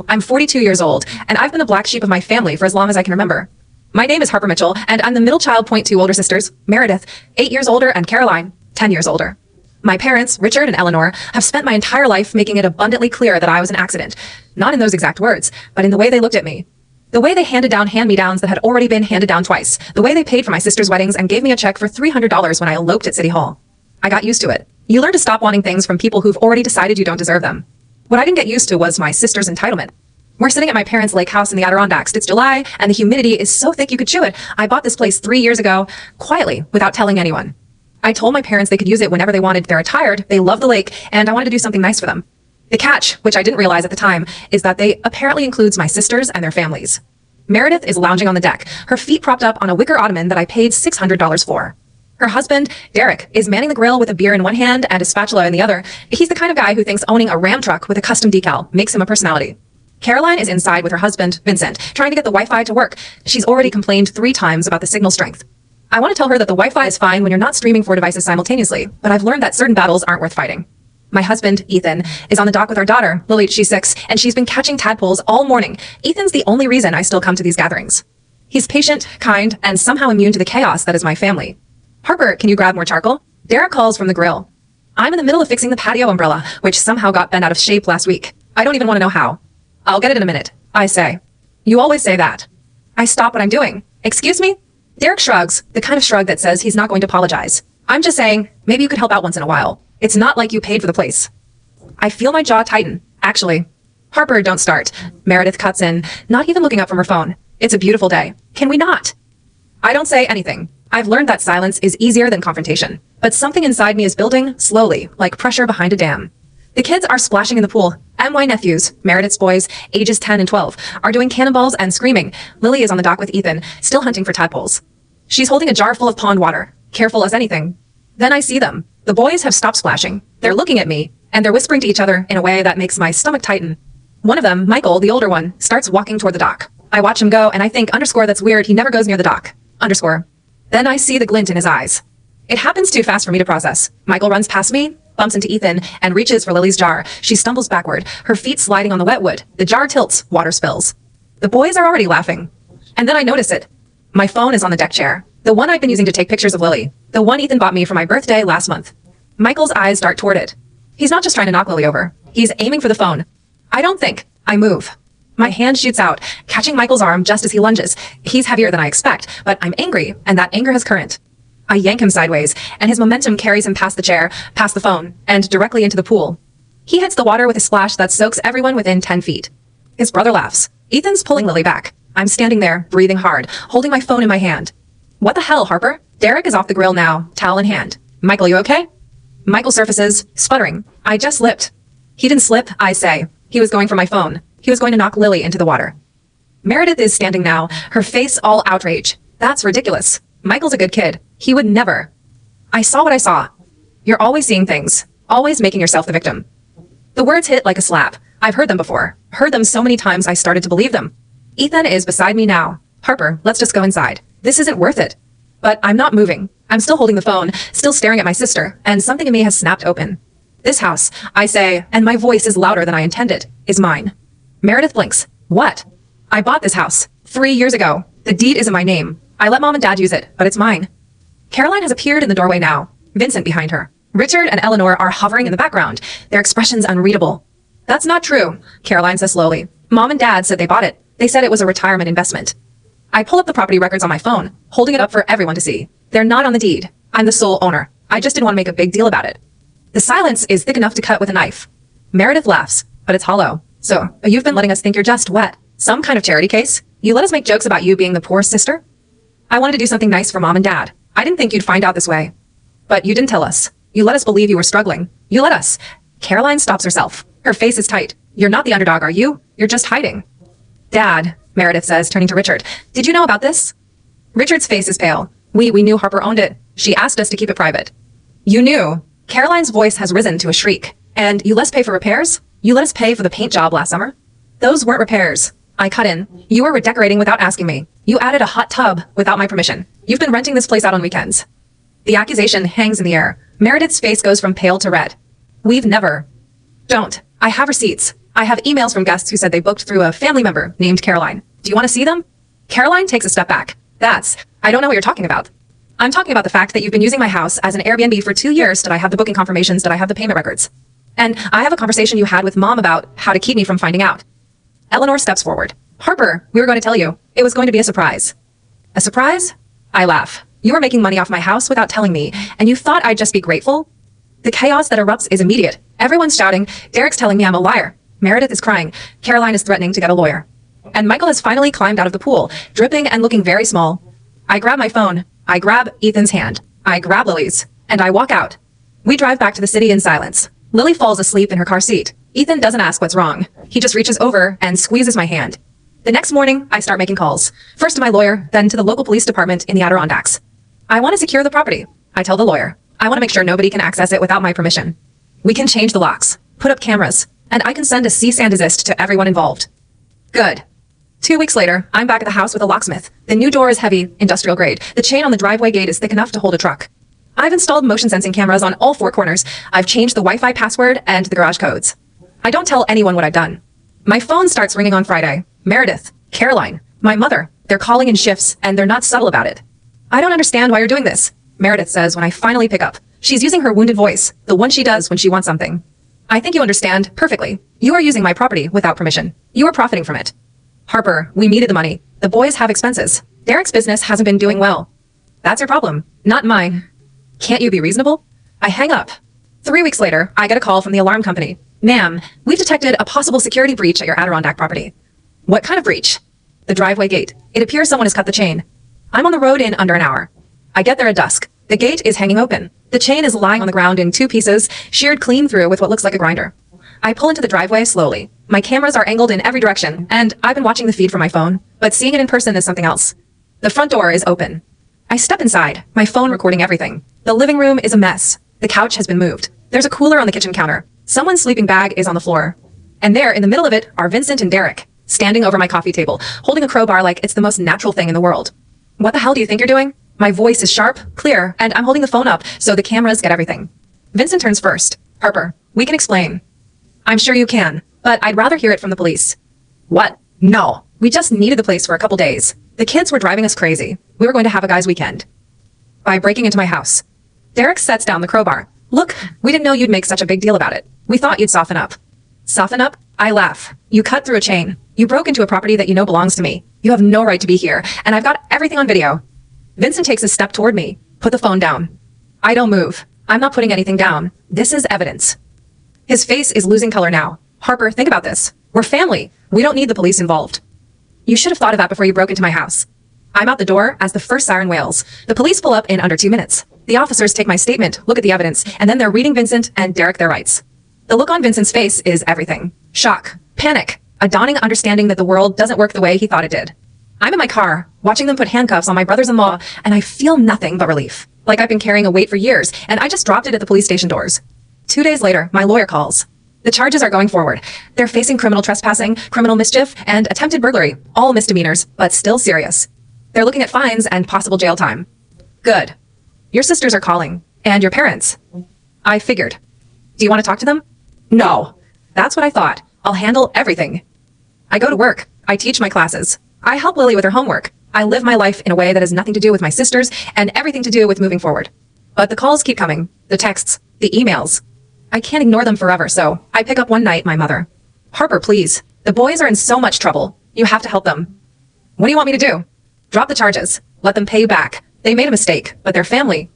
I'm 42 years old, and I've been the black sheep of my family for as long as I can remember. My name is Harper Mitchell, and I'm the middle child point two older sisters, Meredith, 8 years older, and Caroline, 10 years older. My parents, Richard and Eleanor, have spent my entire life making it abundantly clear that I was an accident. Not in those exact words, but in the way they looked at me. The way they handed down hand-me-downs that had already been handed down twice. The way they paid for my sister's weddings and gave me a check for $300 when I eloped at City Hall. I got used to it. You learn to stop wanting things from people who've already decided you don't deserve them. What I didn't get used to was my sister's entitlement. We're sitting at my parents' lake house in the Adirondacks. It's July, and the humidity is so thick you could chew it. I bought this place 3 years ago, quietly, without telling anyone. I told my parents they could use it whenever they wanted. They're retired, they love the lake, and I wanted to do something nice for them. The catch, which I didn't realize at the time, is that they apparently includes my sisters and their families. Meredith is lounging on the deck, her feet propped up on a wicker ottoman that I paid $600 for. Her husband, Derek, is manning the grill with a beer in one hand and a spatula in the other. He's the kind of guy who thinks owning a Ram truck with a custom decal makes him a personality. Caroline is inside with her husband, Vincent, trying to get the Wi-Fi to work. She's already complained 3 times about the signal strength. I want to tell her that the Wi-Fi is fine when you're not streaming 4 devices simultaneously, but I've learned that certain battles aren't worth fighting. My husband, Ethan, is on the dock with our daughter, Lily. She's 6, and she's been catching tadpoles all morning. Ethan's the only reason I still come to these gatherings. He's patient, kind, and somehow immune to the chaos that is my family. Harper, can you grab more charcoal? Derek calls from the grill. I'm in the middle of fixing the patio umbrella, which somehow got bent out of shape last week. I don't even want to know how. I'll get it in a minute, I say. You always say that. I stop what I'm doing. Excuse me? Derek shrugs, the kind of shrug that says he's not going to apologize. I'm just saying, maybe you could help out once in a while. It's not like you paid for the place. I feel my jaw tighten, actually. Harper, don't start. Meredith cuts in, not even looking up from her phone. It's a beautiful day. Can we not? I don't say anything. I've learned that silence is easier than confrontation. But something inside me is building, slowly, like pressure behind a dam. The kids are splashing in the pool. My nephews, Meredith's boys, ages 10 and 12, are doing cannonballs and screaming. Lily is on the dock with Ethan, still hunting for tadpoles. She's holding a jar full of pond water, careful as anything. Then I see them. The boys have stopped splashing. They're looking at me, and they're whispering to each other in a way that makes my stomach tighten. One of them, Michael, the older one, starts walking toward the dock. I watch him go, and I think, that's weird, he never goes near the dock. Then I see the glint in his eyes. It happens too fast for me to process. Michael runs past me, bumps into Ethan, and reaches for Lily's jar. She stumbles backward, her feet sliding on the wet wood. The jar tilts, water spills. The boys are already laughing. And then I notice it. My phone is on the deck chair. The one I've been using to take pictures of Lily. The one Ethan bought me for my birthday last month. Michael's eyes dart toward it. He's not just trying to knock Lily over. He's aiming for the phone. I don't think. I move. My hand shoots out, catching Michael's arm just as he lunges. He's heavier than I expect, but I'm angry, and that anger has current. I yank him sideways, and his momentum carries him past the chair, past the phone, and directly into the pool. He hits the water with a splash that soaks everyone within 10 feet. His brother laughs. Ethan's pulling Lily back. I'm standing there, breathing hard, holding my phone in my hand. What the hell, Harper? Derek is off the grill now, towel in hand. Michael, you okay? Michael surfaces, sputtering. I just slipped. He didn't slip, I say. He was going for my phone. He was going to knock Lily into the water. Meredith is standing now, her face all outrage. That's ridiculous. Michael's a good kid. He would never. I saw what I saw. You're always seeing things, always making yourself the victim. The words hit like a slap. I've heard them before. Heard them so many times I started to believe them. Ethan is beside me now. Harper, let's just go inside. This isn't worth it. But I'm not moving. I'm still holding the phone, still staring at my sister, and something in me has snapped open. This house, I say, and my voice is louder than I intended, is mine. Meredith blinks. What? I bought this house 3 years ago. The deed is in my name. I let Mom and Dad use it, but it's mine. Caroline has appeared in the doorway now, Vincent behind her. Richard and Eleanor are hovering in the background, their expressions unreadable. That's not true, Caroline says slowly. Mom and Dad said they bought it. They said it was a retirement investment. I pull up the property records on my phone, holding it up for everyone to see. They're not on the deed. I'm the sole owner. I just didn't want to make a big deal about it. The silence is thick enough to cut with a knife. Meredith laughs, but it's hollow. So, you've been letting us think you're just wet. Some kind of charity case? You let us make jokes about you being the poor sister? I wanted to do something nice for Mom and Dad. I didn't think you'd find out this way. But you didn't tell us. You let us believe you were struggling. You let us. Caroline stops herself. Her face is tight. You're not the underdog, are you? You're just hiding. Dad, Meredith says, turning to Richard. Did you know about this? Richard's face is pale. We knew Harper owned it. She asked us to keep it private. You knew. Caroline's voice has risen to a shriek. And you let us pay for repairs? You let us pay for the paint job last summer? Those weren't repairs. I cut in. You were redecorating without asking me. You added a hot tub without my permission. You've been renting this place out on weekends. The accusation hangs in the air. Meredith's face goes from pale to red. We've never. Don't. I have receipts. I have emails from guests who said they booked through a family member named Caroline. Do you want to see them? Caroline takes a step back. I don't know what you're talking about. I'm talking about the fact that you've been using my house as an Airbnb for 2 years. Did I have the booking confirmations? Did I have the payment records? And I have a conversation you had with Mom about how to keep me from finding out. Eleanor steps forward. Harper, we were going to tell you. It was going to be a surprise. A surprise? I laugh. You were making money off my house without telling me, and you thought I'd just be grateful? The chaos that erupts is immediate. Everyone's shouting. Derek's telling me I'm a liar. Meredith is crying. Caroline is threatening to get a lawyer. And Michael has finally climbed out of the pool, dripping and looking very small. I grab my phone. I grab Ethan's hand. I grab Lily's. And I walk out. We drive back to the city in silence. Lily falls asleep in her car seat. Ethan doesn't ask what's wrong. He just reaches over and squeezes my hand. The next morning, I start making calls. First to my lawyer, then to the local police department in the Adirondacks. I want to secure the property. I tell the lawyer. I want to make sure nobody can access it without my permission. We can change the locks, put up cameras, and I can send a cease and desist to everyone involved. Good. 2 weeks later, I'm back at the house with a locksmith. The new door is heavy, industrial grade. The chain on the driveway gate is thick enough to hold a truck. I've installed motion sensing cameras on all 4 corners. I've changed the Wi-Fi password and the garage codes. I don't tell anyone what I've done. My phone starts ringing on Friday. Meredith, Caroline, my mother. They're calling in shifts, and they're not subtle about it. I don't understand why you're doing this, Meredith says when I finally pick up. She's using her wounded voice, the one she does when she wants something. I think you understand perfectly. You are using my property without permission. You are profiting from it. Harper, we needed the money. The boys have expenses. Derek's business hasn't been doing well. That's your problem, not mine. Can't you be reasonable? I hang up. 3 weeks later, I get a call from the alarm company. Ma'am, we've detected a possible security breach at your Adirondack property. What kind of breach? The driveway gate. It appears someone has cut the chain. I'm on the road in under an hour. I get there at dusk. The gate is hanging open. The chain is lying on the ground in 2 pieces, sheared clean through with what looks like a grinder. I pull into the driveway slowly. My cameras are angled in every direction, and I've been watching the feed from my phone, but seeing it in person is something else. The front door is open. I step inside, my phone recording everything. The living room is a mess. The couch has been moved. There's a cooler on the kitchen counter. Someone's sleeping bag is on the floor. And there, in the middle of it, are Vincent and Derek, standing over my coffee table, holding a crowbar like it's the most natural thing in the world. What the hell do you think you're doing? My voice is sharp, clear, and I'm holding the phone up so the cameras get everything. Vincent turns first. Harper, we can explain. I'm sure you can, but I'd rather hear it from the police. What? No. We just needed the place for a couple days. The kids were driving us crazy. We were going to have a guy's weekend. By breaking into my house. Derek sets down the crowbar. Look, we didn't know you'd make such a big deal about it. We thought you'd soften up. Soften up? I laugh. You cut through a chain. You broke into a property that you know belongs to me. You have no right to be here, and I've got everything on video. Vincent takes a step toward me. Put the phone down. I don't move. I'm not putting anything down. This is evidence. His face is losing color now. Harper, think about this. We're family. We don't need the police involved. You should have thought of that before you broke into my house. I'm out the door as the first siren wails. The police pull up in under 2 minutes. The officers take my statement, look at the evidence, and then they're reading Vincent and Derek their rights. The look on Vincent's face is everything. Shock, panic, a dawning understanding that the world doesn't work the way he thought it did. I'm in my car, watching them put handcuffs on my brothers-in-law, and I feel nothing but relief. Like I've been carrying a weight for years, and I just dropped it at the police station doors. 2 days later, my lawyer calls. The charges are going forward. They're facing criminal trespassing, criminal mischief, and attempted burglary, all misdemeanors, but still serious. They're looking at fines and possible jail time. Good. Your sisters are calling, and your parents. I figured. Do you want to talk to them? No. That's what I thought. I'll handle everything. I go to work. I teach my classes. I help Lily with her homework. I live my life in a way that has nothing to do with my sisters and everything to do with moving forward. But the calls keep coming, the texts, the emails. I can't ignore them forever, so I pick up one night my mother. Harper, please. The boys are in so much trouble. You have to help them. What do you want me to do? Drop the charges. Let them pay you back. They made a mistake, but they're family.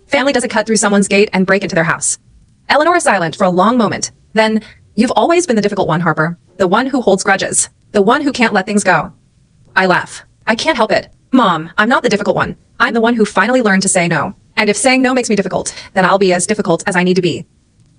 Family doesn't cut through someone's gate and break into their house. Eleanor is silent for a long moment. Then, you've always been the difficult one, Harper. The one who holds grudges. The one who can't let things go. I laugh. I can't help it. Mom, I'm not the difficult one. I'm the one who finally learned to say no. And if saying no makes me difficult, then I'll be as difficult as I need to be.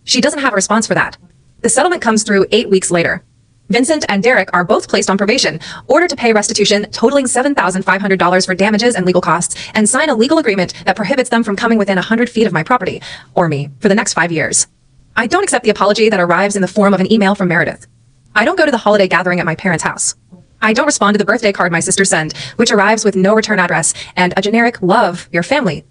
She doesn't have a response for that. The settlement comes through 8 weeks later. Vincent and Derek are both placed on probation, ordered to pay restitution totaling $7,500 for damages and legal costs, and sign a legal agreement that prohibits them from coming within 100 feet of my property, or me, for the next 5 years. I don't accept the apology that arrives in the form of an email from Meredith. I don't go to the holiday gathering at my parents' house. I don't respond to the birthday card my sisters send, which arrives with no return address and a generic love your family.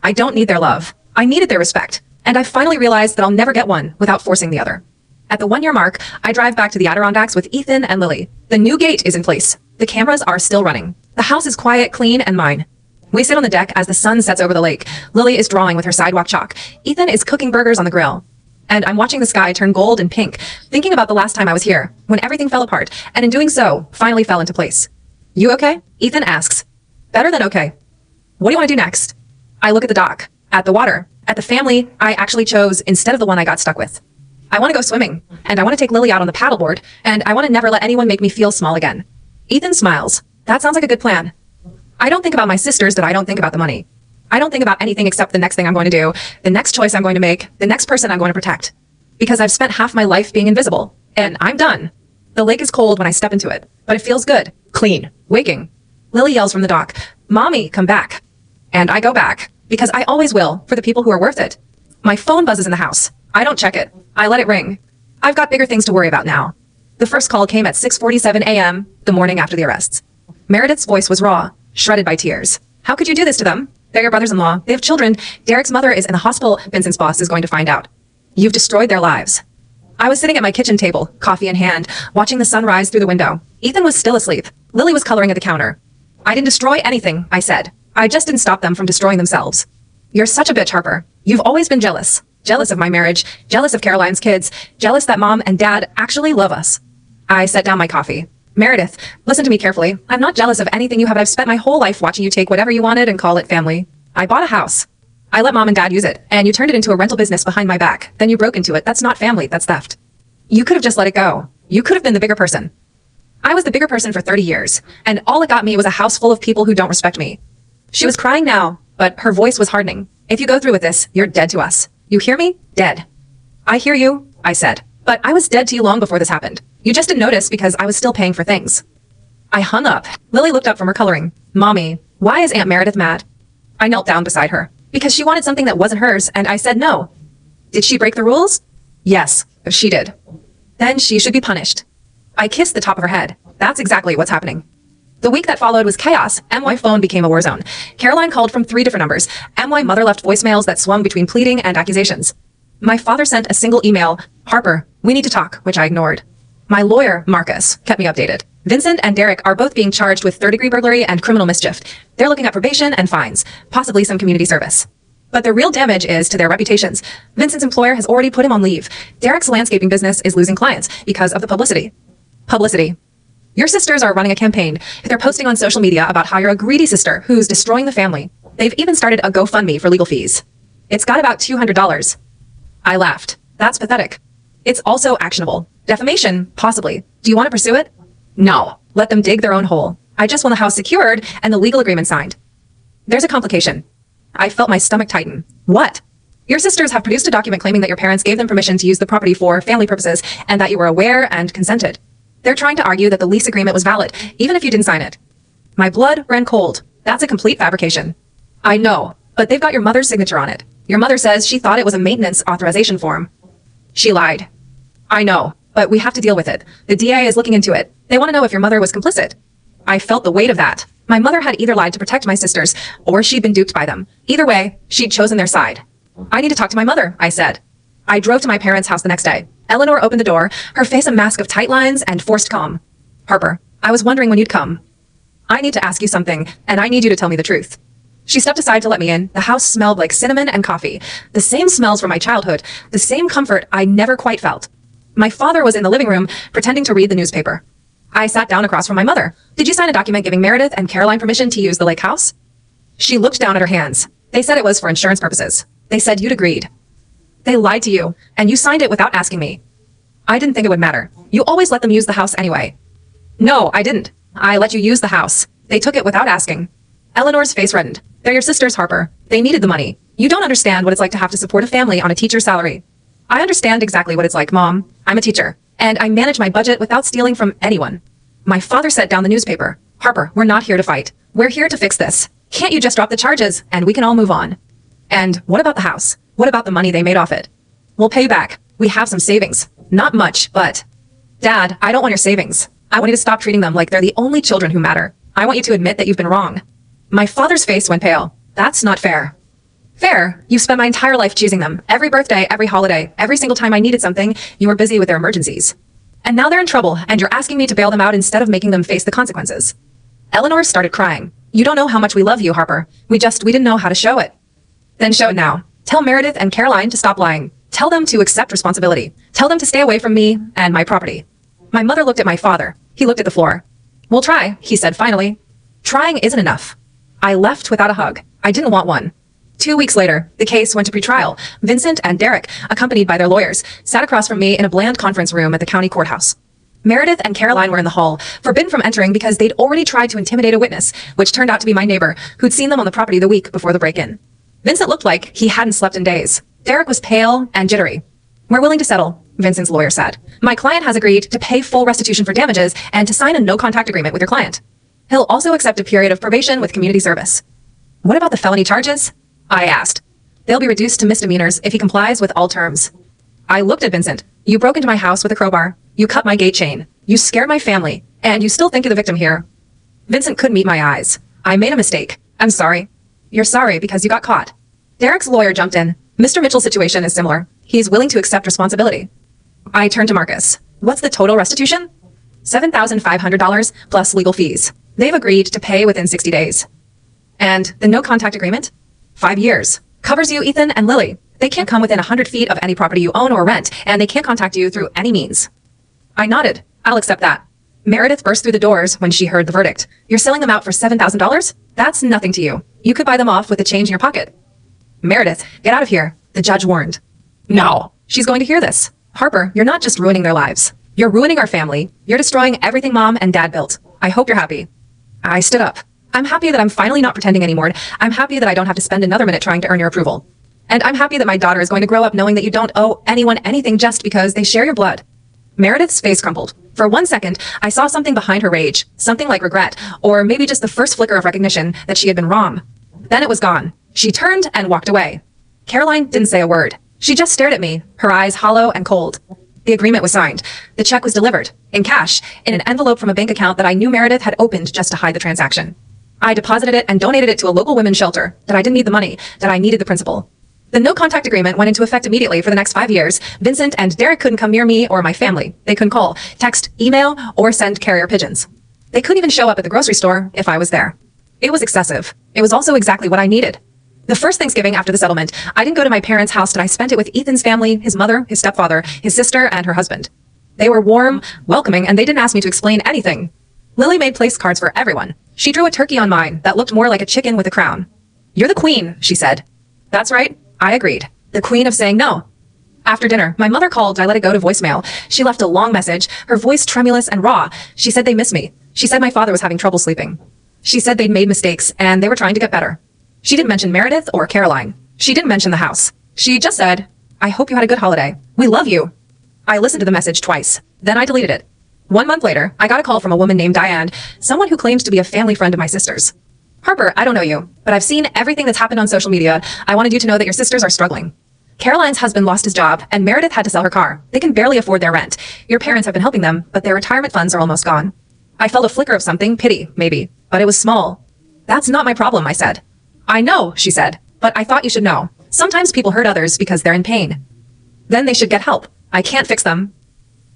I don't need their love. I needed their respect, and I finally realized that I'll never get one without forcing the other. At the 1-year mark, I drive back to the Adirondacks with Ethan and Lily. The new gate is in place. The cameras are still running. The house is quiet, clean, and mine. We sit on the deck as the sun sets over the lake. Lily is drawing with her sidewalk chalk. Ethan is cooking burgers on the grill. And I'm watching the sky turn gold and pink, thinking about the last time I was here, when everything fell apart, and in doing so, finally fell into place. You okay? Ethan asks. Better than okay. What do you want to do next? I look at the dock, at the water, at the family I actually chose instead of the one I got stuck with. I want to go swimming, and I want to take Lily out on the paddleboard, and I want to never let anyone make me feel small again. Ethan smiles. That sounds like a good plan. I don't think about my sisters that I don't think about the money. I don't think about anything except the next thing I'm going to do, the next choice I'm going to make, the next person I'm going to protect. Because I've spent half my life being invisible, and I'm done. The lake is cold when I step into it, but it feels good, clean, waking. Lily yells from the dock, "Mommy, come back." And I go back, because I always will, for the people who are worth it. My phone buzzes in the house. I don't check it. I let it ring. I've got bigger things to worry about now. The first call came at 6:47 a.m., the morning after the arrests. Meredith's voice was raw, shredded by tears. How could you do this to them? They're your brothers-in-law. They have children. Derek's mother is in the hospital. Vincent's boss is going to find out. You've destroyed their lives. I was sitting at my kitchen table, coffee in hand, watching the sun rise through the window. Ethan was still asleep. Lily was coloring at the counter. I didn't destroy anything, I said. I just didn't stop them from destroying themselves. You're such a bitch, Harper. You've always been jealous. Jealous of my marriage, jealous of Caroline's kids, jealous that Mom and Dad actually love us. I set down my coffee. Meredith, listen to me carefully. I'm not jealous of anything you have. I've spent my whole life watching you take whatever you wanted and call it family. I bought a house. I let Mom and Dad use it, and you turned it into a rental business behind my back. Then you broke into it. That's not family, that's theft. You could have just let it go. You could have been the bigger person. I was the bigger person for 30 years, and all it got me was a house full of people who don't respect me. She was crying now, but her voice was hardening. If you go through with this, you're dead to us. You hear me? Dead. I hear you, I said. But I was dead to you long before this happened. You just didn't notice because I was still paying for things. I hung up. Lily looked up from her coloring. Mommy, why is Aunt Meredith mad? I knelt down beside her. Because she wanted something that wasn't hers, and I said no. Did she break the rules? Yes, she did. Then she should be punished. I kissed the top of her head. That's exactly what's happening. The week that followed was chaos. My phone became a war zone. Caroline called from 3 different numbers. My mother left voicemails that swung between pleading and accusations. My father sent a single email, Harper, we need to talk, which I ignored. My lawyer, Marcus, kept me updated. Vincent and Derek are both being charged with third-degree burglary and criminal mischief. They're looking at probation and fines, possibly some community service. But the real damage is to their reputations. Vincent's employer has already put him on leave. Derek's landscaping business is losing clients because of the publicity. Publicity. Your sisters are running a campaign. They're posting on social media about how you're a greedy sister who's destroying the family. They've even started a GoFundMe for legal fees. It's got about $200. I laughed. That's pathetic. It's also actionable. Defamation, possibly. Do you want to pursue it? No. Let them dig their own hole. I just want the house secured and the legal agreement signed. There's a complication. I felt my stomach tighten. What? Your sisters have produced a document claiming that your parents gave them permission to use the property for family purposes and that you were aware and consented. They're trying to argue that the lease agreement was valid, even if you didn't sign it. My blood ran cold. That's a complete fabrication. I know, but they've got your mother's signature on it. Your mother says she thought it was a maintenance authorization form. She lied. I know, but we have to deal with it. The DA is looking into it. They want to know if your mother was complicit. I felt the weight of that. My mother had either lied to protect my sisters, or she'd been duped by them. Either way, she'd chosen their side. I need to talk to my mother, I said. I drove to my parents' house the next day. Eleanor opened the door, her face a mask of tight lines and forced calm. Harper, I was wondering when you'd come. I need to ask you something, and I need you to tell me the truth. She stepped aside to let me in. The house smelled like cinnamon and coffee. The same smells from my childhood, the same comfort I never quite felt. My father was in the living room, pretending to read the newspaper. I sat down across from my mother. Did you sign a document giving Meredith and Caroline permission to use the lake house? She looked down at her hands. They said it was for insurance purposes. They said you'd agreed. They lied to you, and you signed it without asking me. I didn't think it would matter. You always let them use the house anyway. No, I didn't. I let you use the house. They took it without asking. Eleanor's face reddened. They're your sisters, Harper. They needed the money. You don't understand what it's like to have to support a family on a teacher's salary. I understand exactly what it's like, Mom. I'm a teacher, and I manage my budget without stealing from anyone. My father set down the newspaper. Harper, we're not here to fight. We're here to fix this. Can't you just drop the charges, and we can all move on? And what about the house? What about the money they made off it? We'll pay you back. We have some savings. Not much, but... Dad, I don't want your savings. I want you to stop treating them like they're the only children who matter. I want you to admit that you've been wrong. My father's face went pale. That's not fair. Fair. You've spent my entire life choosing them. Every birthday, every holiday, every single time I needed something, you were busy with their emergencies. And now they're in trouble, and you're asking me to bail them out instead of making them face the consequences. Eleanor started crying. You don't know how much we love you, Harper. We didn't know how to show it. Then show it now. Tell Meredith and Caroline to stop lying. Tell them to accept responsibility. Tell them to stay away from me and my property. My mother looked at my father. He looked at the floor. We'll try, he said finally. Trying isn't enough. I left without a hug. I didn't want one. 2 weeks later, the case went to pretrial. Vincent and Derek, accompanied by their lawyers, sat across from me in a bland conference room at the county courthouse. Meredith and Caroline were in the hall, forbidden from entering because they'd already tried to intimidate a witness, which turned out to be my neighbor, who'd seen them on the property the week before the break-in. Vincent looked like he hadn't slept in days. Derek was pale and jittery. We're willing to settle, Vincent's lawyer said. My client has agreed to pay full restitution for damages and to sign a no-contact agreement with your client. He'll also accept a period of probation with community service. What about the felony charges? I asked. They'll be reduced to misdemeanors if he complies with all terms. I looked at Vincent. You broke into my house with a crowbar. You cut my gate chain. You scared my family. And you still think you're the victim here. Vincent couldn't meet my eyes. I made a mistake. I'm sorry. You're sorry because you got caught. Derek's lawyer jumped in. Mr. Mitchell's situation is similar. He's willing to accept responsibility. I turned to Marcus. What's the total restitution? $7,500 plus legal fees. They've agreed to pay within 60 days. And the no-contact agreement? 5 years. Covers you, Ethan, and Lily. They can't come within 100 feet of any property you own or rent, and they can't contact you through any means. I nodded. I'll accept that. Meredith burst through the doors when she heard the verdict. You're selling them out for $7,000? That's nothing to you. You could buy them off with the change in your pocket. Meredith, get out of here, the judge warned. No. She's going to hear this. Harper, you're not just ruining their lives. You're ruining our family. You're destroying everything Mom and Dad built. I hope you're happy. I stood up. I'm happy that I'm finally not pretending anymore. I'm happy that I don't have to spend another minute trying to earn your approval. And I'm happy that my daughter is going to grow up knowing that you don't owe anyone anything just because they share your blood. Meredith's face crumpled. For 1 second, I saw something behind her rage, something like regret, or maybe just the first flicker of recognition that she had been wrong. Then it was gone. She turned and walked away. Caroline didn't say a word. She just stared at me, her eyes hollow and cold. The agreement was signed. The check was delivered, in cash, in an envelope from a bank account that I knew Meredith had opened just to hide the transaction. I deposited it and donated it to a local women's shelter, that I didn't need the money, that I needed the principal. The no-contact agreement went into effect immediately for the next 5 years. Vincent and Derek couldn't come near me or my family. They couldn't call, text, email, or send carrier pigeons. They couldn't even show up at the grocery store if I was there. It was excessive. It was also exactly what I needed. The first Thanksgiving after the settlement, I didn't go to my parents' house, and I spent it with Ethan's family, his mother, his stepfather, his sister, and her husband. They were warm, welcoming, and they didn't ask me to explain anything. Lily made place cards for everyone. She drew a turkey on mine that looked more like a chicken with a crown. You're the queen, she said. That's right. I agreed. The queen of saying no. After dinner, my mother called. I let it go to voicemail. She left a long message, her voice tremulous and raw. She said they miss me. She said my father was having trouble sleeping. She said they'd made mistakes and they were trying to get better. She didn't mention Meredith or Caroline. She didn't mention the house. She just said, I hope you had a good holiday. We love you. I listened to the message twice. Then I deleted it. 1 month later, I got a call from a woman named Diane, someone who claims to be a family friend of my sister's. Harper, I don't know you, but I've seen everything that's happened on social media. I wanted you to know that your sisters are struggling. Caroline's husband lost his job, and Meredith had to sell her car. They can barely afford their rent. Your parents have been helping them, but their retirement funds are almost gone. I felt a flicker of something, pity, maybe, but it was small. That's not my problem, I said. I know, she said, but I thought you should know. Sometimes people hurt others because they're in pain. Then they should get help. I can't fix them.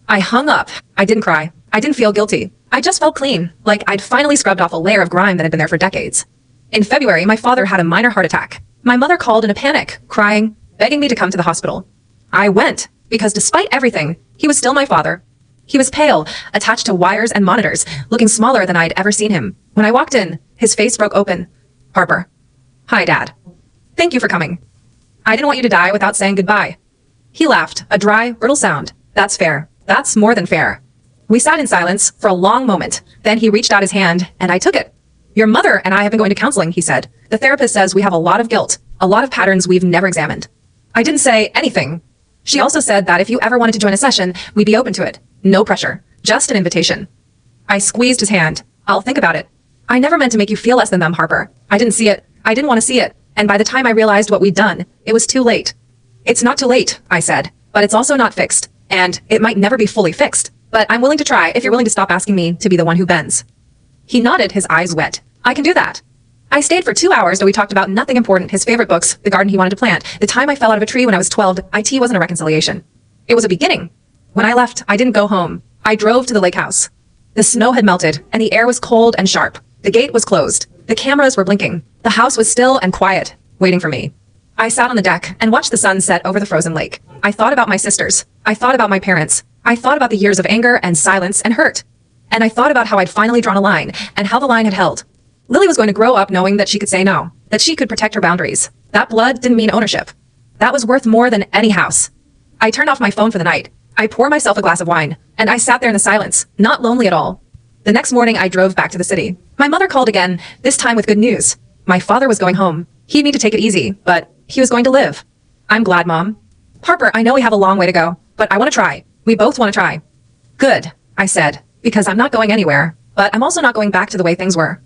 I hung up. I didn't cry. I didn't feel guilty. I just felt clean, like I'd finally scrubbed off a layer of grime that had been there for decades. In February, my father had a minor heart attack. My mother called in a panic, crying, begging me to come to the hospital. I went, because despite everything, he was still my father. He was pale, attached to wires and monitors, looking smaller than I'd ever seen him. When I walked in, his face broke open. Harper. Hi, Dad. Thank you for coming. I didn't want you to die without saying goodbye. He laughed, a dry, brittle sound. That's fair. That's more than fair. We sat in silence for a long moment. Then he reached out his hand, and I took it. Your mother and I have been going to counseling, he said. The therapist says we have a lot of guilt, a lot of patterns we've never examined. I didn't say anything. She also said that if you ever wanted to join a session, we'd be open to it. No pressure. Just an invitation. I squeezed his hand. I'll think about it. I never meant to make you feel less than them, Harper. I didn't see it. I didn't want to see it. And by the time I realized what we'd done, it was too late. It's not too late, I said, but it's also not fixed. And it might never be fully fixed. But I'm willing to try if you're willing to stop asking me to be the one who bends. He nodded, his eyes wet. I can do that. I stayed for 2 hours, though we talked about nothing important, his favorite books, the garden he wanted to plant, the time I fell out of a tree when I was 12. IT wasn't a reconciliation. It was a beginning. When I left, I didn't go home. I drove to the lake house. The snow had melted, and the air was cold and sharp. The gate was closed. The cameras were blinking. The house was still and quiet, waiting for me. I sat on the deck and watched the sun set over the frozen lake. I thought about my sisters. I thought about my parents. I thought about the years of anger and silence and hurt. And I thought about how I'd finally drawn a line and how the line had held. Lily was going to grow up knowing that she could say no, that she could protect her boundaries. That blood didn't mean ownership. That was worth more than any house. I turned off my phone for the night. I poured myself a glass of wine, and I sat there in the silence, not lonely at all. The next morning, I drove back to the city. My mother called again, this time with good news. My father was going home. He'd need to take it easy, but he was going to live. I'm glad, Mom. Harper, I know we have a long way to go, but I want to try. We both want to try. Good, I said, because I'm not going anywhere, but I'm also not going back to the way things were.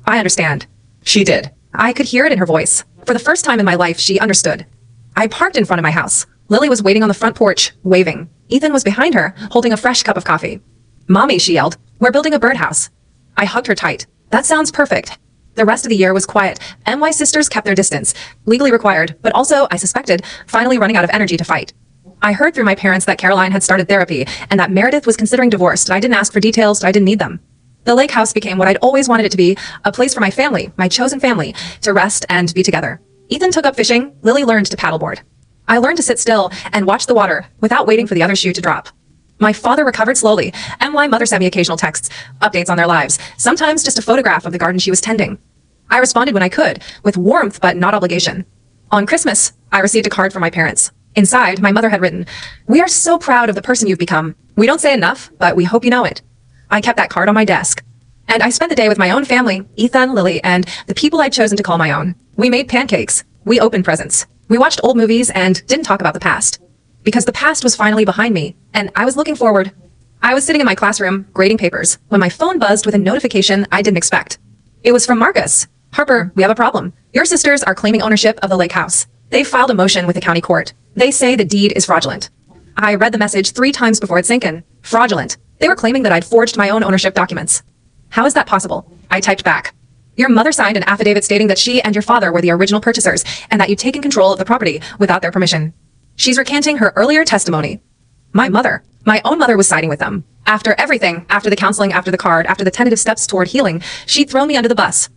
I understand. She did. I could hear it in her voice. For the first time in my life, she understood. I parked in front of my house. Lily was waiting on the front porch, waving. Ethan was behind her, holding a fresh cup of coffee. Mommy, she yelled, we're building a birdhouse. I hugged her tight. That sounds perfect. The rest of the year was quiet. My sisters kept their distance, legally required, but also, I suspected, finally running out of energy to fight. I heard through my parents that Caroline had started therapy and that Meredith was considering divorce. I didn't ask for details, I didn't need them. The lake house became what I'd always wanted it to be, a place for my family, my chosen family, to rest and be together. Ethan took up fishing, Lily learned to paddleboard. I learned to sit still and watch the water without waiting for the other shoe to drop. My father recovered slowly, and my mother sent me occasional texts, updates on their lives, sometimes just a photograph of the garden she was tending. I responded when I could, with warmth but not obligation. On Christmas, I received a card from my parents. Inside, my mother had written, "We are so proud of the person you've become. We don't say enough, but we hope you know it." I kept that card on my desk. And I spent the day with my own family, Ethan, Lily, and the people I'd chosen to call my own. We made pancakes. We opened presents. We watched old movies and didn't talk about the past. Because the past was finally behind me, and I was looking forward. I was sitting in my classroom, grading papers, when my phone buzzed with a notification I didn't expect. It was from Marcus. "Harper, we have a problem. Your sisters are claiming ownership of the lake house. They filed a motion with the county court. They say the deed is fraudulent." I read the message 3 times before it sank in. Fraudulent. They were claiming that I'd forged my own ownership documents. How is that possible? I typed back. "Your mother signed an affidavit stating that she and your father were the original purchasers and that you'd taken control of the property without their permission." She's recanting her earlier testimony. My mother, my own mother, was siding with them. After everything, after the counseling, after the card, after the tentative steps toward healing, she'd thrown me under the bus.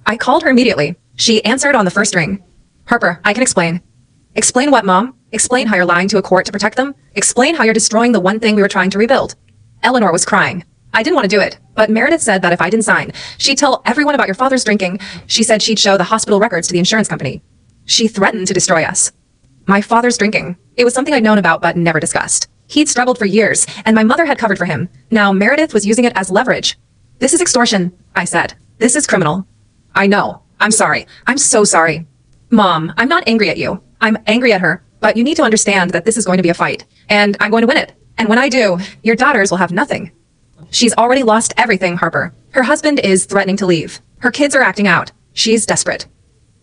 I called her immediately. She answered on the first ring. "Harper, I can explain." "Explain what, Mom? Explain how you're lying to a court to protect them? Explain how you're destroying the one thing we were trying to rebuild." Eleanor was crying. I didn't want to do it, but Meredith said that if I didn't sign, she'd tell everyone about your father's drinking. She said she'd show the hospital records to the insurance company. She threatened to destroy us. My father's drinking. It was something I'd known about but never discussed. He'd struggled for years, and my mother had covered for him. Now Meredith was using it as leverage. "This is extortion," I said. "This is criminal." "I know. I'm sorry. I'm so sorry." "Mom, I'm not angry at you. I'm angry at her, but you need to understand that this is going to be a fight, and I'm going to win it. And when I do, your daughters will have nothing." She's already lost everything, Harper. Her husband is threatening to leave. Her kids are acting out. She's desperate.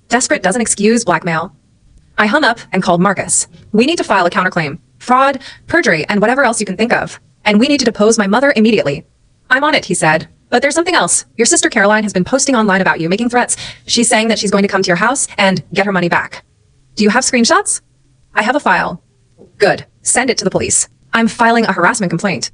Desperate doesn't excuse blackmail. I hung up and called Marcus. "We need to file a counterclaim. Fraud, perjury, and whatever else you can think of. And we need to depose my mother immediately." "I'm on it," he said. "But there's something else. Your sister Caroline has been posting online about you, making threats. She's saying that she's going to come to your house and get her money back." "Do you have screenshots?" "I have a file." "Good. Send it to the police. I'm filing a harassment complaint."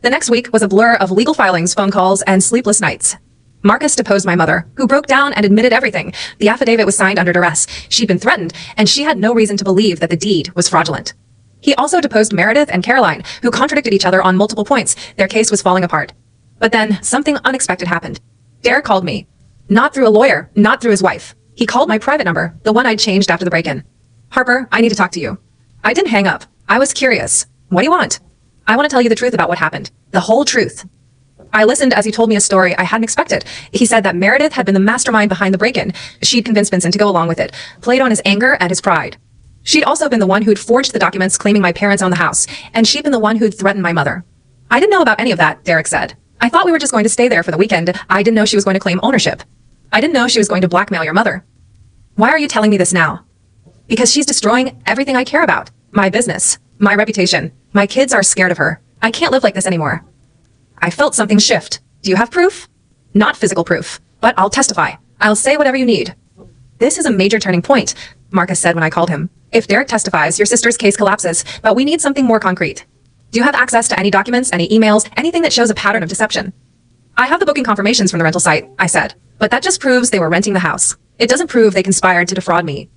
The next week was a blur of legal filings, phone calls, and sleepless nights. Marcus deposed my mother, who broke down and admitted everything. The affidavit was signed under duress. She'd been threatened, and she had no reason to believe that the deed was fraudulent. He also deposed Meredith and Caroline, who contradicted each other on multiple points. Their case was falling apart. But then something unexpected happened. Derek called me. Not through a lawyer, not through his wife. He called my private number, the one I'd changed after the break-in. "Harper, I need to talk to you." I didn't hang up. I was curious. "What do you want?" "I want to tell you the truth about what happened. The whole truth." I listened as he told me a story I hadn't expected. He said that Meredith had been the mastermind behind the break-in. She'd convinced Vincent to go along with it, played on his anger and his pride. She'd also been the one who'd forged the documents claiming my parents owned the house, and she'd been the one who'd threatened my mother. "I didn't know about any of that," Derek said. "I thought we were just going to stay there for the weekend. I didn't know she was going to claim ownership. I didn't know she was going to blackmail your mother." "Why are you telling me this now?" "Because she's destroying everything I care about. My business, my reputation. My kids are scared of her. I can't live like this anymore." I felt something shift. "Do you have proof?" "Not physical proof, but I'll testify. I'll say whatever you need. This is a major turning point, Marcus said when I called him. If Derek testifies, your sister's case collapses, but we need something more concrete. Do you have access to any documents, any emails, anything that shows a pattern of deception? I have the booking confirmations from the rental site, I said, but that just proves they were renting the house. It doesn't prove they conspired to defraud me.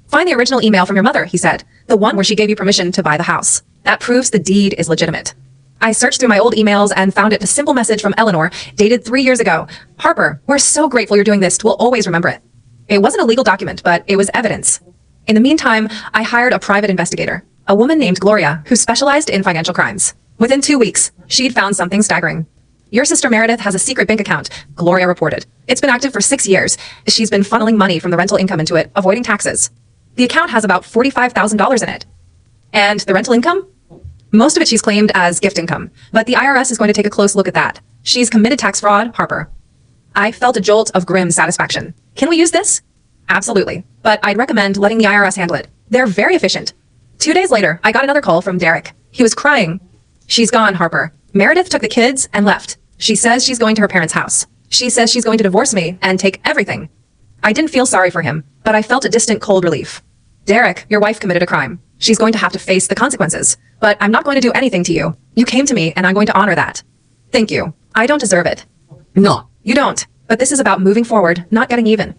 Find the original email from your mother, he said, the one where she gave you permission to buy the house. That proves the deed is legitimate. I searched through my old emails and found it a simple message from Eleanor, dated 3 years ago. Harper, we're so grateful you're doing this. We'll always remember it. It wasn't a legal document, but it was evidence. In the meantime, I hired a private investigator, a woman named Gloria, who specialized in financial crimes. Within 2 weeks, she'd found something staggering. Your sister Meredith has a secret bank account, Gloria reported. It's been active for 6 years. She's been funneling money from the rental income into it, avoiding taxes. The account has about $45,000 in it. And the rental income? Most of it she's claimed as gift income, but the IRS is going to take a close look at that. She's committed tax fraud, Harper. I felt a jolt of grim satisfaction. Can we use this? Absolutely, but I'd recommend letting the IRS handle it. They're very efficient. 2 days later, I got another call from Derek. He was crying. She's gone, Harper. Meredith took the kids and left. She says she's going to her parents' house. She says she's going to divorce me and take everything. I didn't feel sorry for him, but I felt a distant cold relief. Derek, your wife committed a crime. She's going to have to face the consequences. But I'm not going to do anything to you. You came to me, and I'm going to honor that. Thank you. I don't deserve it. No, you don't. But this is about moving forward, not getting even.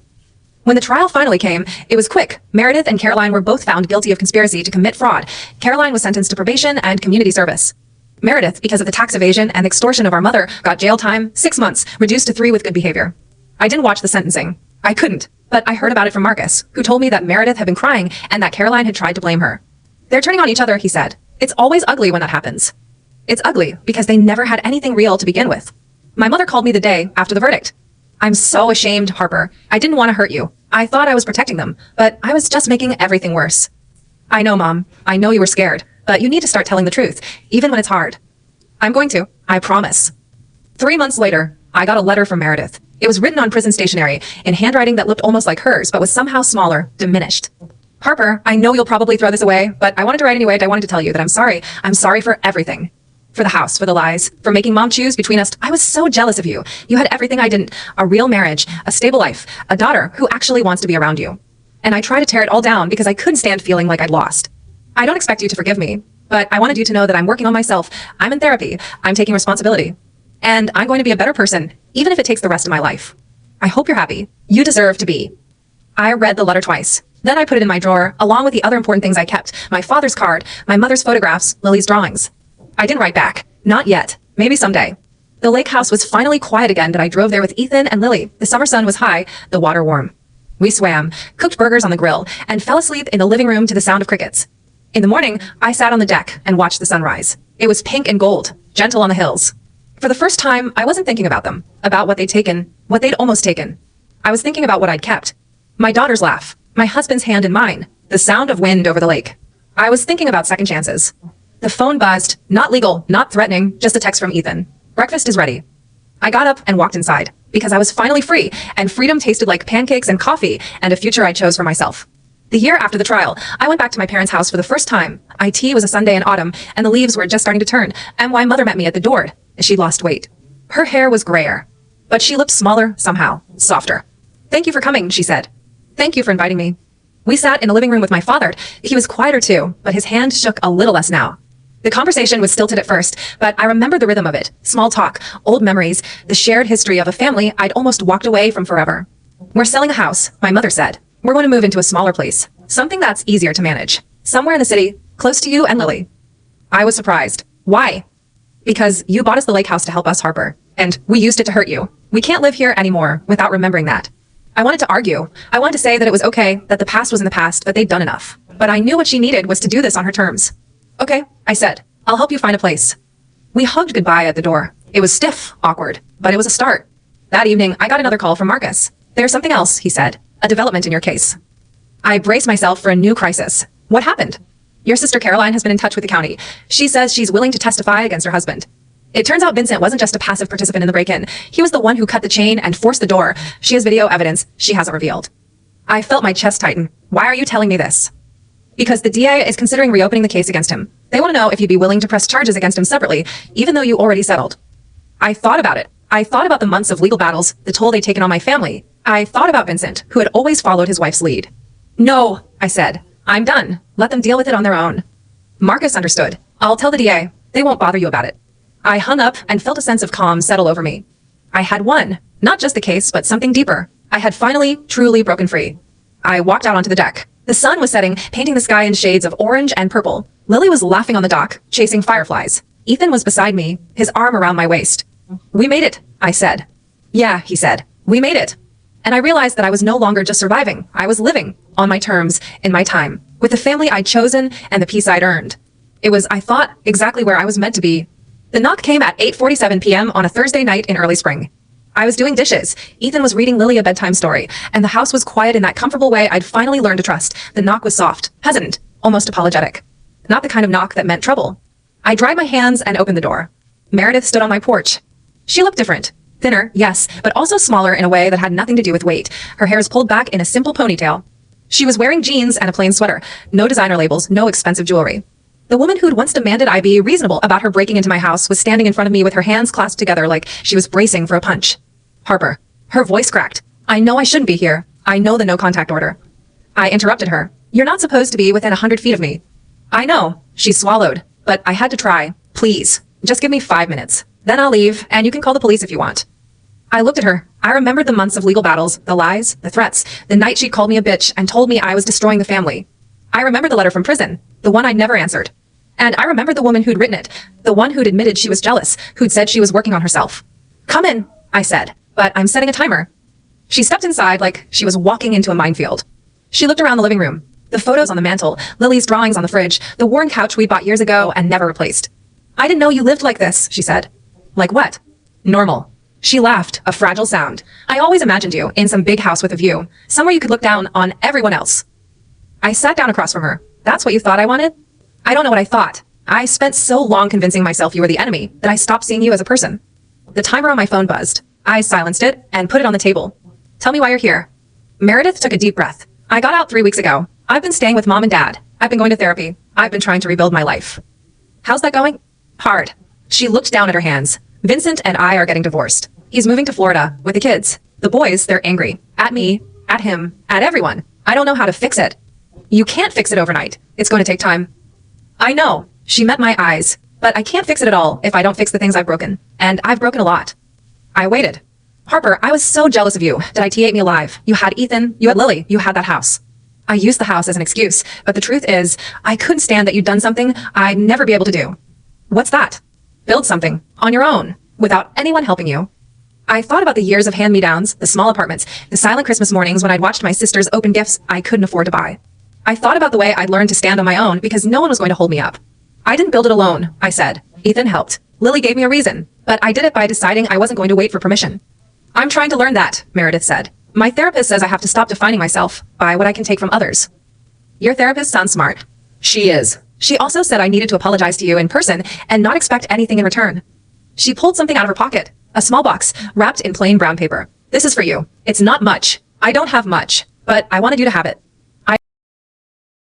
When the trial finally came, it was quick. Meredith and Caroline were both found guilty of conspiracy to commit fraud. Caroline was sentenced to probation and community service. Meredith, because of the tax evasion and extortion of our mother, got jail time, 6 months, reduced to 3 with good behavior. I didn't watch the sentencing. I couldn't, but I heard about it from Marcus, who told me that Meredith had been crying and that Caroline had tried to blame her. They're turning on each other, he said. It's always ugly when that happens. It's ugly because they never had anything real to begin with. My mother called me the day after the verdict. I'm so ashamed, Harper. I didn't want to hurt you. I thought I was protecting them, but I was just making everything worse. I know, Mom. I know you were scared, but you need to start telling the truth, even when it's hard. I'm going to. I promise. 3 months later, I got a letter from Meredith. It was written on prison stationery in handwriting that looked almost like hers, but was somehow smaller, diminished. Harper, I know you'll probably throw this away, but I wanted to write anyway. I wanted to tell you that I'm sorry. I'm sorry for everything. For the house, for the lies, for making Mom choose between us. I was so jealous of you. You had everything I didn't. A real marriage, a stable life, a daughter who actually wants to be around you. And I tried to tear it all down because I couldn't stand feeling like I'd lost. I don't expect you to forgive me, but I wanted you to know that I'm working on myself. I'm in therapy. I'm taking responsibility. And I'm going to be a better person, even if it takes the rest of my life. I hope you're happy. You deserve to be. I read the letter twice. Then I put it in my drawer, along with the other important things I kept. My father's card, my mother's photographs, Lily's drawings. I didn't write back. Not yet. Maybe someday. The lake house was finally quiet again, but I drove there with Ethan and Lily. The summer sun was high, the water warm. We swam, cooked burgers on the grill, and fell asleep in the living room to the sound of crickets. In the morning, I sat on the deck and watched the sunrise. It was pink and gold, gentle on the hills. For the first time, I wasn't thinking about them, about what they'd taken, what they'd almost taken. I was thinking about what I'd kept. My daughter's laugh, my husband's hand in mine, the sound of wind over the lake. I was thinking about second chances. The phone buzzed, not legal, not threatening, just a text from Ethan. Breakfast is ready. I got up and walked inside, because I was finally free, and freedom tasted like pancakes and coffee, and a future I chose for myself. The year after the trial, I went back to my parents' house for the first time. IT was a Sunday in autumn, and the leaves were just starting to turn, and my mother met me at the door. She lost weight. Her hair was grayer, but she looked smaller somehow, softer. Thank you for coming, she said. Thank you for inviting me. We sat in the living room with my father. He was quieter too, but his hand shook a little less now. The conversation was stilted at first, but I remember the rhythm of it. Small talk, old memories, the shared history of a family I'd almost walked away from forever. We're selling a house, my mother said. We're going to move into a smaller place, something that's easier to manage. Somewhere in the city, close to you and Lily. I was surprised. Why? Because you bought us the lake house to help us, Harper, and we used it to hurt you. We can't live here anymore without remembering that. I wanted to argue. I wanted to say that it was okay, that the past was in the past, that they'd done enough. But I knew what she needed was to do this on her terms. Okay, I said. I'll help you find a place. We hugged goodbye at the door. It was stiff, awkward, but it was a start. That evening, I got another call from Marcus. There's something else, he said. A development in your case. I braced myself for a new crisis. What happened? Your sister Caroline has been in touch with the county. She says she's willing to testify against her husband. It turns out Vincent wasn't just a passive participant in the break-in. He was the one who cut the chain and forced the door. She has video evidence she hasn't revealed. I felt my chest tighten. Why are you telling me this? Because the DA is considering reopening the case against him. They want to know if you'd be willing to press charges against him separately, even though you already settled. I thought about it. I thought about the months of legal battles, the toll they'd taken on my family. I thought about Vincent, who had always followed his wife's lead. No, I said. I'm done. Let them deal with it on their own. Marcus understood. I'll tell the DA. They won't bother you about it. I hung up and felt a sense of calm settle over me. I had won. Not just the case, but something deeper. I had finally, truly broken free. I walked out onto the deck. The sun was setting, painting the sky in shades of orange and purple. Lily was laughing on the dock, chasing fireflies. Ethan was beside me, his arm around my waist. We made it, I said. Yeah, he said. We made it. And I realized that I was no longer just surviving. I was living, on my terms, in my time, with the family I'd chosen and the peace I'd earned. It was, I thought, exactly where I was meant to be. The knock came at 8:47 p.m. on a Thursday night in early spring. I was doing dishes. Ethan was reading Lily a bedtime story, and the house was quiet in that comfortable way I'd finally learned to trust. The knock was soft, hesitant, almost apologetic. Not the kind of knock that meant trouble. I dried my hands and opened the door. Meredith stood on my porch. She looked different. Thinner, yes, but also smaller in a way that had nothing to do with weight. Her hair was pulled back in a simple ponytail. She was wearing jeans and a plain sweater. No designer labels, no expensive jewelry. The woman who'd once demanded I be reasonable about her breaking into my house was standing in front of me with her hands clasped together like she was bracing for a punch. Harper. Her voice cracked. I know I shouldn't be here. I know the no contact order. I interrupted her. You're not supposed to be within 100 feet of me. I know. She swallowed. But I had to try. Please. Just give me 5 minutes. Then I'll leave, and you can call the police if you want. I looked at her. I remembered the months of legal battles, the lies, the threats, the night she called me a bitch and told me I was destroying the family. I remembered the letter from prison, the one I'd never answered. And I remembered the woman who'd written it, the one who'd admitted she was jealous, who'd said she was working on herself. Come in, I said, but I'm setting a timer. She stepped inside like she was walking into a minefield. She looked around the living room, the photos on the mantle, Lily's drawings on the fridge, the worn couch we'd bought years ago and never replaced. I didn't know you lived like this, she said. Like what? Normal. She laughed, a fragile sound. I always imagined you in some big house with a view, somewhere you could look down on everyone else. I sat down across from her. That's what you thought I wanted? I don't know what I thought. I spent so long convincing myself you were the enemy that I stopped seeing you as a person. The timer on my phone buzzed. I silenced it and put it on the table. Tell me why you're here. Meredith took a deep breath. I got out 3 weeks ago. I've been staying with Mom and Dad. I've been going to therapy. I've been trying to rebuild my life. How's that going? Hard. She looked down at her hands. Vincent and I are getting divorced. He's moving to Florida with the kids. The boys, they're angry. At me, at him, at everyone. I don't know how to fix it. You can't fix it overnight. It's going to take time. I know. She met my eyes. But I can't fix it at all if I don't fix the things I've broken. And I've broken a lot. I waited. Harper, I was so jealous of you. Did IT ate me alive? You had Ethan. You had Lily. You had that house. I used the house as an excuse. But the truth is, I couldn't stand that you'd done something I'd never be able to do. What's that? Build something. On your own. Without anyone helping you. I thought about the years of hand-me-downs, the small apartments, the silent Christmas mornings when I'd watched my sisters open gifts I couldn't afford to buy. I thought about the way I'd learned to stand on my own because no one was going to hold me up. I didn't build it alone, I said. Ethan helped. Lily gave me a reason, but I did it by deciding I wasn't going to wait for permission. I'm trying to learn that, Meredith said. My therapist says I have to stop defining myself by what I can take from others. Your therapist sounds smart. She is. She also said I needed to apologize to you in person and not expect anything in return. She pulled something out of her pocket. A small box, wrapped in plain brown paper. This is for you. It's not much. I don't have much, but I wanted you to have it.